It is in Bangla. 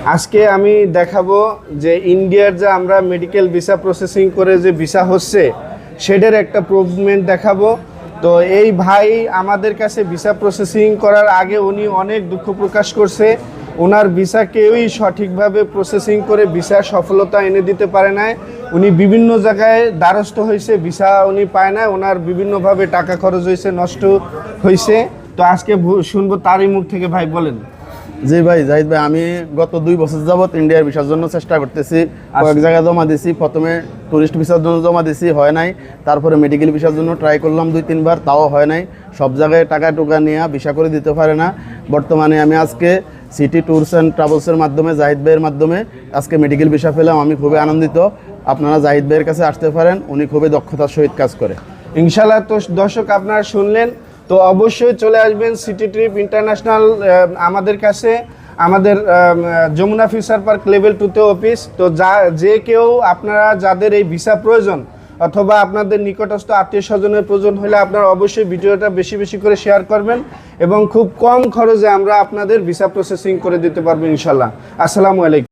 আজকে আমি দেখাবো যে ইন্ডিয়ার যে আমরা মেডিকেল ভিসা প্রসেসিং করে যে ভিসা হচ্ছে সেটার একটা প্রুভমেন্ট দেখাবো। তো এই ভাই আমাদের কাছে ভিসা প্রসেসিং করার আগে উনি অনেক দুঃখ প্রকাশ করছে। ওনার ভিসা কেউই সঠিকভাবে প্রসেসিং করে ভিসা সফলতা এনে দিতে পারে না। উনি বিভিন্ন জায়গায় দ্বারস্থ হয়েছে, ভিসা উনি পায় না, ওনার বিভিন্নভাবে টাকা খরচ হয়েছে, নষ্ট হয়েছে। তো আজকে শুনবো তারই মুখ থেকে। ভাই বলেন। জি ভাই, জাহিদ ভাই, আমি গত 2 বছর যাবত ইন্ডিয়ার ভিসার জন্য চেষ্টা করতেছি। কয়েক জায়গায় জমা দিছি। প্রথমে টুরিস্ট ভিসার জন্য জমা দিছি, হয় নাই। তারপরে মেডিকেল ভিসার জন্য ট্রাই করলাম 2-3 বার, তাও হয় নাই। সব জায়গায় টাকা টুকা নিয়ে ভিসা করে দিতে পারে না। বর্তমানে আমি আজকে সিটি ট্যুরস অ্যান্ড ট্রাভেলসের মাধ্যমে, জাহিদ ভাইয়ের মাধ্যমে আজকে মেডিকেল ভিসা পেলাম। আমি খুবই আনন্দিত। আপনারা জাহিদ ভাইয়ের কাছে আসতে পারেন, উনি খুবই দক্ষতার সহিত কাজ করে। ইনশাল্লাহ। তো দর্শক, আপনারা শুনলেন, তো অবশ্যই চলে আসবেন সিটি ট্রিপ ইন্টারন্যাশনাল আমাদের কাছে, আমাদের যমুনা ফিউচার পার্ক লেভেল 2তে অফিস। তো যে কেউ আপনারা যাদের এই ভিসা প্রয়োজন অথবা আপনাদের নিকটস্থ আত্মীয় স্বজনের প্রয়োজন হলে আপনারা অবশ্যই ভিডিওটা বেশি বেশি করে শেয়ার করবেন এবং খুব কম খরচে আমরা আপনাদের ভিসা প্রসেসিং করে দিতে পারবো ইনশাল্লাহ। আসসালামু আলাইকুম।